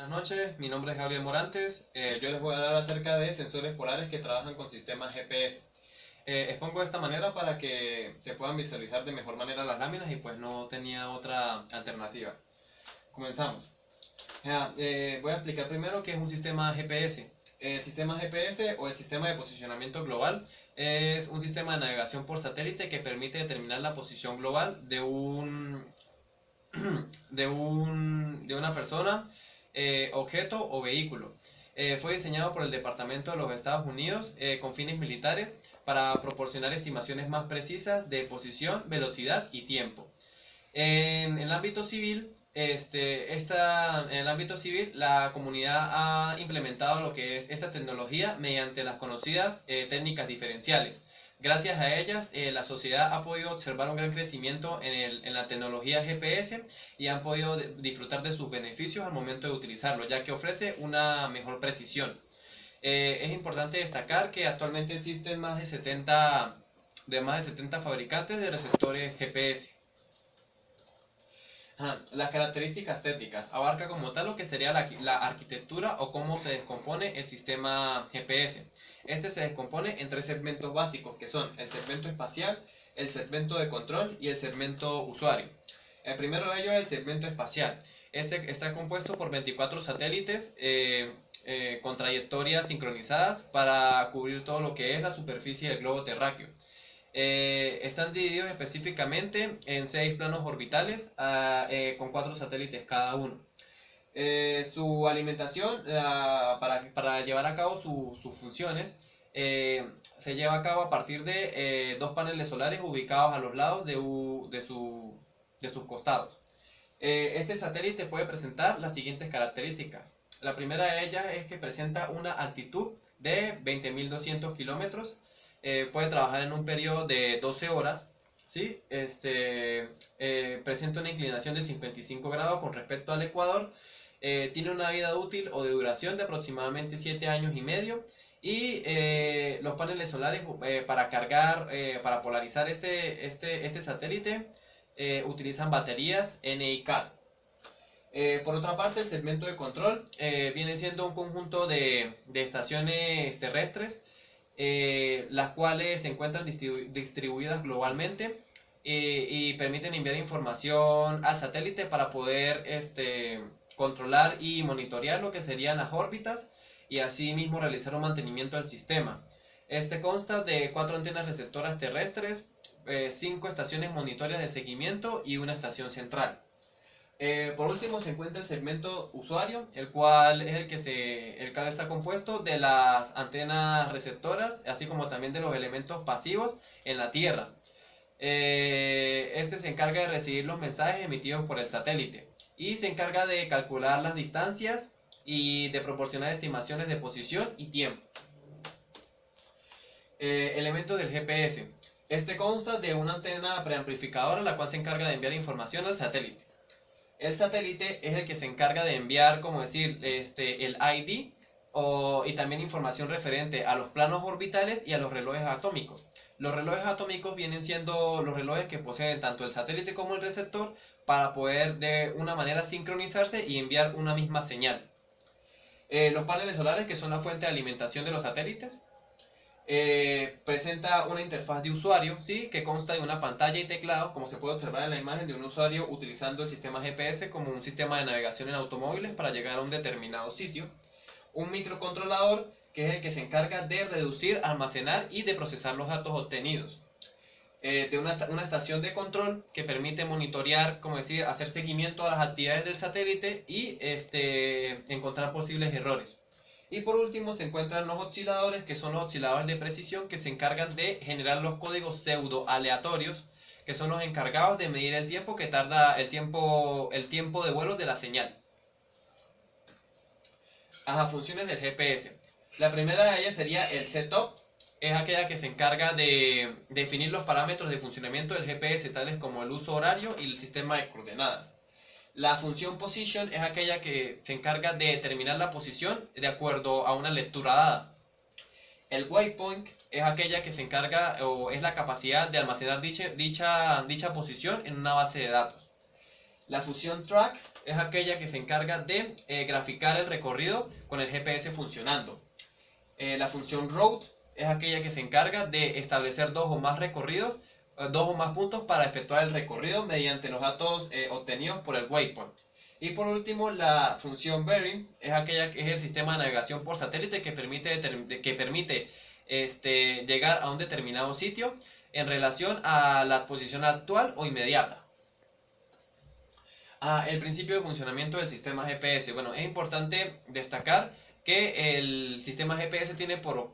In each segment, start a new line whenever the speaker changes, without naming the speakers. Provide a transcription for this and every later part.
Buenas noches, mi nombre es Gabriel Morantes. Yo les voy a hablar acerca de sensores polares que trabajan con sistemas GPS. Expongo de esta manera para que se puedan visualizar de mejor manera las láminas y pues no tenía otra alternativa. Comenzamos. Voy a explicar primero qué es un sistema GPS. El sistema GPS o el sistema de posicionamiento global es un sistema de navegación por satélite que permite determinar la posición global de una persona, objeto o vehículo. Fue diseñado por el Departamento de los Estados Unidos con fines militares para proporcionar estimaciones más precisas de posición, velocidad y tiempo. En el ámbito civil, la comunidad ha implementado lo que es esta tecnología mediante las conocidas técnicas diferenciales. Gracias a ellas, la sociedad ha podido observar un gran crecimiento en la tecnología GPS y han podido disfrutar de sus beneficios al momento de utilizarlo, ya que ofrece una mejor precisión. Es importante destacar que actualmente existen más de 70 fabricantes de receptores GPS. Las características estéticas abarca como tal lo que sería la arquitectura o cómo se descompone el sistema GPS. Este se descompone en tres segmentos básicos que son el segmento espacial, el segmento de control y el segmento usuario. El primero de ellos es el segmento espacial. Este está compuesto por 24 satélites con trayectorias sincronizadas para cubrir todo lo que es la superficie del globo terráqueo. Están divididos específicamente en 6 planos orbitales con 4 satélites cada uno. Su alimentación para llevar a cabo sus funciones se lleva a cabo a partir de 2 paneles solares ubicados a los lados de sus costados. Este satélite puede presentar las siguientes características. La primera de ellas es que presenta una altitud de 20.200 kilómetros. Puede trabajar en un periodo de 12 horas, ¿sí? Presenta una inclinación de 55 grados con respecto al ecuador. Tiene una vida útil o de duración de aproximadamente 7 años y medio. Y los paneles solares para cargar, para polarizar este satélite, utilizan baterías NiCad. Por otra parte, el segmento de control viene siendo un conjunto de estaciones terrestres, las cuales se encuentran distribuidas globalmente y permiten enviar información al satélite para poder controlar y monitorear lo que serían las órbitas y así mismo realizar un mantenimiento del sistema. Este consta de 4 antenas receptoras terrestres, 5 estaciones monitoreas de seguimiento y una estación central. Por último se encuentra el segmento usuario, el cual está compuesto de las antenas receptoras, así como también de los elementos pasivos en la Tierra. Este se encarga de recibir los mensajes emitidos por el satélite y se encarga de calcular las distancias y de proporcionar estimaciones de posición y tiempo. Elementos del GPS. Este consta de una antena preamplificadora, la cual se encarga de enviar información al satélite. El satélite es el que se encarga de enviar, como decir, el ID y también información referente a los planos orbitales y a los relojes atómicos. Los relojes atómicos vienen siendo los relojes que poseen tanto el satélite como el receptor para poder de una manera sincronizarse y enviar una misma señal. Los paneles solares, que son la fuente de alimentación de los satélites, presenta una interfaz de usuario, ¿sí? Que consta de una pantalla y teclado, como se puede observar en la imagen de un usuario utilizando el sistema GPS como un sistema de navegación en automóviles para llegar a un determinado sitio. Un microcontrolador, que es el que se encarga de reducir, almacenar y de procesar los datos obtenidos. De una estación de control que permite monitorear, como decir, hacer seguimiento a las actividades del satélite y encontrar posibles errores. Y por último se encuentran los osciladores, que son los osciladores de precisión que se encargan de generar los códigos pseudo aleatorios, que son los encargados de medir el tiempo que tarda el tiempo de vuelo de la señal. Funciones del GPS. La primera de ellas sería el setup. Es aquella que se encarga de definir los parámetros de funcionamiento del GPS, tales como el uso horario y el sistema de coordenadas. La función position es aquella que se encarga de determinar la posición de acuerdo a una lectura dada. El waypoint es aquella que se encarga o es la capacidad de almacenar dicha posición en una base de datos. La función track es aquella que se encarga de graficar el recorrido con el GPS funcionando. La función route es aquella que se encarga de establecer dos o más recorridos, dos o más puntos para efectuar el recorrido mediante los datos obtenidos por el waypoint. Y por último, la función bearing es aquella que es el sistema de navegación por satélite que permite llegar a un determinado sitio en relación a la posición actual o inmediata. El principio de funcionamiento del sistema GPS. Bueno, es importante destacar que el sistema GPS tiene por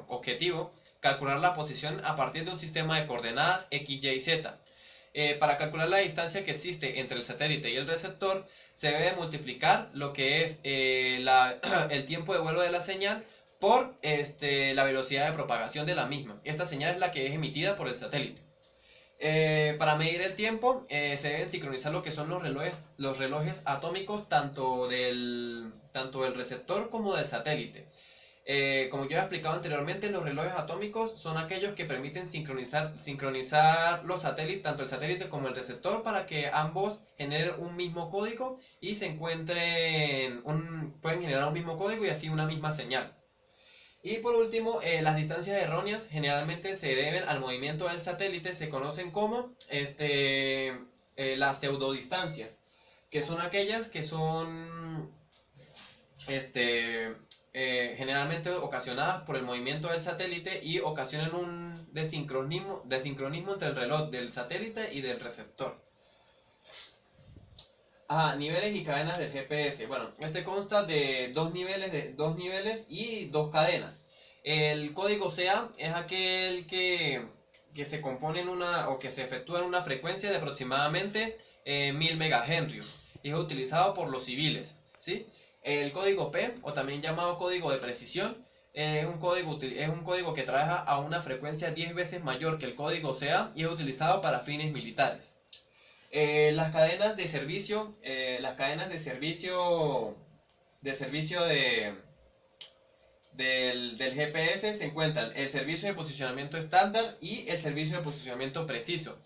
objetivo calcular la posición a partir de un sistema de coordenadas X, Y, Z. Para calcular la distancia que existe entre el satélite y el receptor, se debe multiplicar lo que es el tiempo de vuelo de la señal por la velocidad de propagación de la misma. Esta señal es la que es emitida por el satélite. Para medir el tiempo se deben sincronizar lo que son los relojes atómicos tanto del receptor como del satélite. Como yo he explicado anteriormente, los relojes atómicos son aquellos que permiten sincronizar los satélites, tanto el satélite como el receptor, para que ambos generen un mismo código y pueden generar un mismo código y así una misma señal. Y por último, las distancias erróneas generalmente se deben al movimiento del satélite, se conocen como las pseudodistancias, que son aquellas que son generalmente ocasionadas por el movimiento del satélite y ocasionan un desincronismo entre el reloj del satélite y del receptor. Niveles y cadenas del GPS. Bueno, este consta de dos niveles y dos cadenas. El código CA es aquel que se compone o que se efectúa en una frecuencia de aproximadamente 1000 MHz y es utilizado por los civiles, ¿sí? El código P, o también llamado código de precisión, es un código que trabaja a una frecuencia 10 veces mayor que el código CA y es utilizado para fines militares. Las cadenas de servicio del GPS se encuentran el servicio de posicionamiento estándar y el servicio de posicionamiento preciso.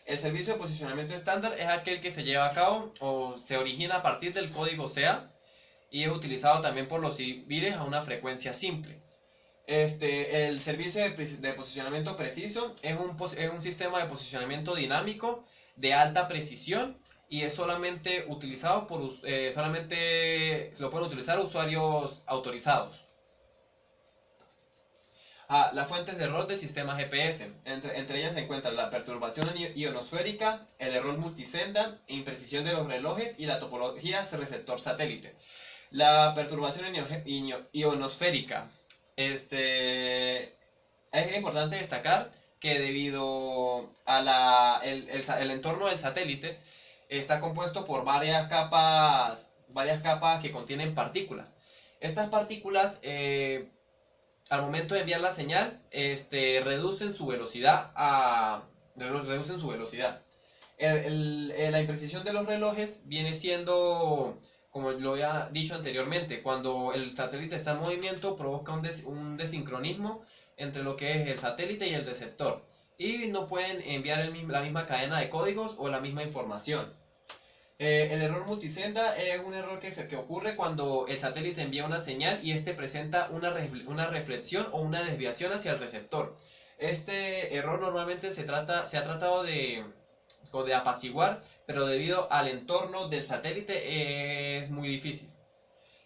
El servicio de posicionamiento estándar es aquel que se lleva a cabo o se origina a partir del código CA y es utilizado también por los civiles a una frecuencia simple. El servicio de posicionamiento preciso es un sistema de posicionamiento dinámico de alta precisión y es solamente utilizado solamente lo pueden utilizar usuarios autorizados. Las fuentes de error del sistema GPS. Entre ellas se encuentran la perturbación ionosférica, el error multisenda, imprecisión de los relojes y la topología receptor satélite. La perturbación ionosférica. Es importante destacar que debido a el entorno del satélite está compuesto por varias capas que contienen partículas. Estas partículas al momento de enviar la señal reducen su velocidad. La imprecisión de los relojes viene siendo, como lo había dicho anteriormente, cuando el satélite está en movimiento provoca un desincronismo entre lo que es el satélite y el receptor y no pueden enviar la misma cadena de códigos o la misma información. El error multisenda es un error que ocurre cuando el satélite envía una señal y presenta una reflexión o una desviación hacia el receptor. Este error normalmente se ha tratado de apaciguar, pero debido al entorno del satélite es muy difícil.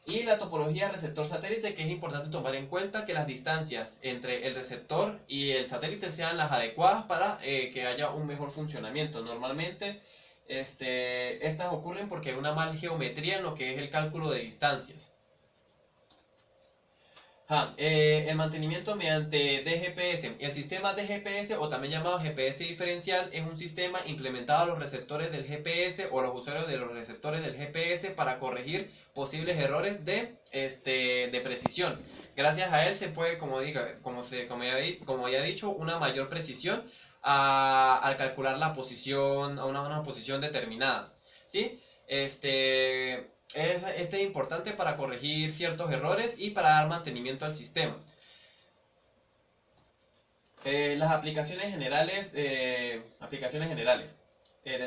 Y la topología receptor-satélite, que es importante tomar en cuenta que las distancias entre el receptor y el satélite sean las adecuadas para que haya un mejor funcionamiento. Normalmente estas ocurren porque hay una mal geometría en lo que es el cálculo de distancias. El mantenimiento mediante DGPS. El sistema DGPS, o también llamado GPS diferencial, es un sistema implementado a los receptores del GPS o a los usuarios de los receptores del GPS para corregir posibles errores de precisión. Gracias a él se puede, como ya he dicho, una mayor precisión al calcular la posición a una posición determinada, ¿sí? Es importante para corregir ciertos errores y para dar mantenimiento al sistema. Las aplicaciones generales del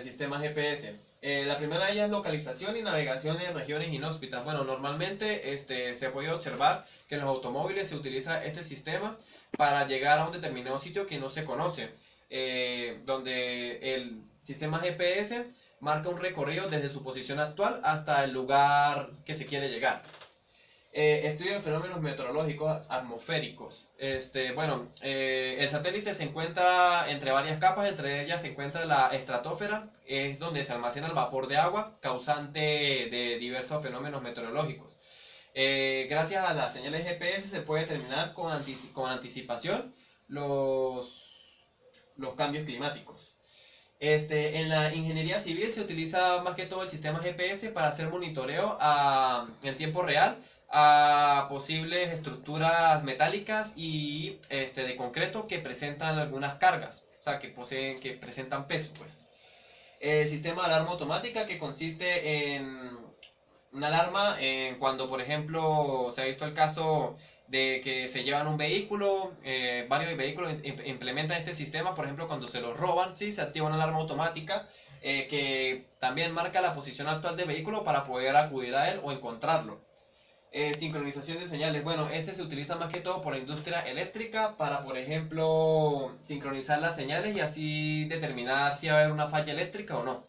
sistema GPS. La primera de ellas es localización y navegación en regiones inhóspitas. Bueno, normalmente se ha podido observar que en los automóviles se utiliza este sistema para llegar a un determinado sitio que no se conoce, donde el sistema GPS marca un recorrido desde su posición actual hasta el lugar que se quiere llegar. Estudio de fenómenos meteorológicos atmosféricos. El satélite se encuentra entre varias capas, entre ellas se encuentra la estratosfera, es donde se almacena el vapor de agua, causante de diversos fenómenos meteorológicos. Gracias a las señales GPS se puede determinar con anticipación los cambios climáticos. En la ingeniería civil se utiliza más que todo el sistema GPS para hacer monitoreo en tiempo real a posibles estructuras metálicas y de concreto que presentan algunas cargas, o sea, que presentan peso, pues. El sistema de alarma automática, que consiste en una alarma cuando, por ejemplo, se ha visto el caso de que se llevan un vehículo, varios vehículos implementan este sistema, por ejemplo, cuando se los roban, ¿sí? Se activa una alarma automática que también marca la posición actual del vehículo para poder acudir a él o encontrarlo. Sincronización de señales. Bueno, se utiliza más que todo por la industria eléctrica para, por ejemplo, sincronizar las señales y así determinar si va a haber una falla eléctrica o no.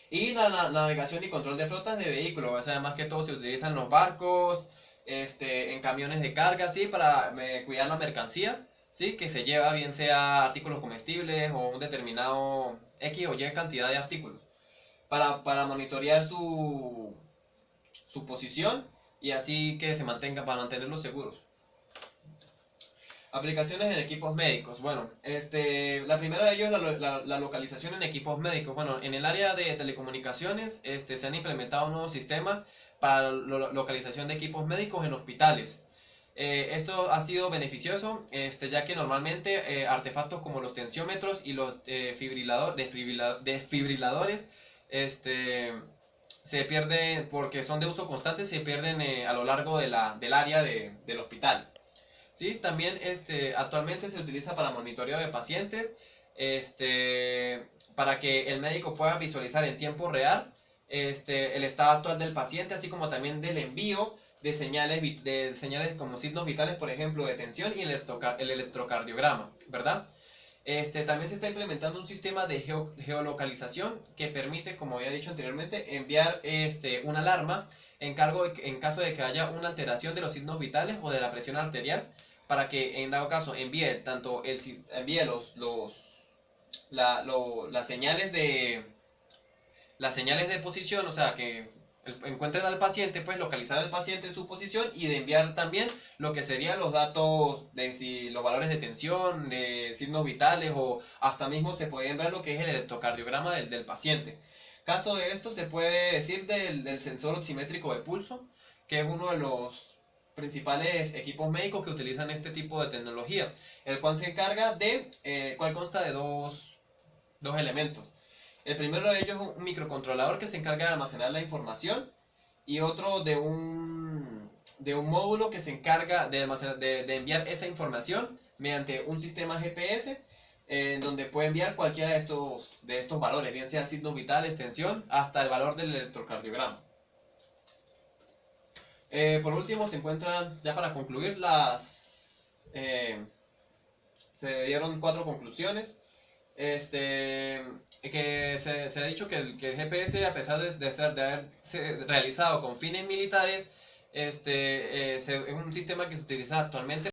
Y la navegación y control de flotas de vehículos. O sea, más que todo se utilizan los barcos, en camiones de carga, ¿sí? Para cuidar la mercancía, ¿sí? Que se lleva, bien sea artículos comestibles o un determinado X o Y cantidad de artículos. Para monitorear su posición y así que se mantenga, para mantenerlos seguros. Aplicaciones en equipos médicos. Bueno, la primera de ellos es la localización en equipos médicos. Bueno, en el área de telecomunicaciones se han implementado nuevos sistemas para la localización de equipos médicos en hospitales. Esto ha sido beneficioso, ya que normalmente artefactos como los tensiómetros y los desfibriladores se pierden porque son de uso constante, se pierden a lo largo del área del hospital. ¿Sí? También actualmente se utiliza para monitoreo de pacientes, para que el médico pueda visualizar en tiempo real el estado actual del paciente, así como también del envío de señales como signos vitales, por ejemplo, de tensión y el electrocardiograma, ¿verdad? También se está implementando un sistema de geolocalización que permite, como había dicho anteriormente, enviar una alarma en caso de que haya una alteración de los signos vitales o de la presión arterial, para que en dado caso envíe las señales de posición, o sea, que encuentren al paciente, pues localizar al paciente en su posición y de enviar también lo que serían los datos de los valores de tensión, de signos vitales, o hasta mismo se puede ver lo que es el electrocardiograma del paciente. Caso de esto se puede decir del sensor oximétrico de pulso, que es uno de los principales equipos médicos que utilizan este tipo de tecnología, el cual se encarga cual consta de dos elementos. El primero de ellos es un microcontrolador que se encarga de almacenar la información, y otro de un módulo que se encarga de enviar esa información mediante un sistema GPS, donde puede enviar cualquiera de estos valores, bien sea signos vitales, tensión, hasta el valor del electrocardiograma. Por último se encuentran, ya para concluir, se dieron 4 conclusiones. Que se ha dicho que el GPS, a pesar de haberse realizado con fines militares, es un sistema que se utiliza actualmente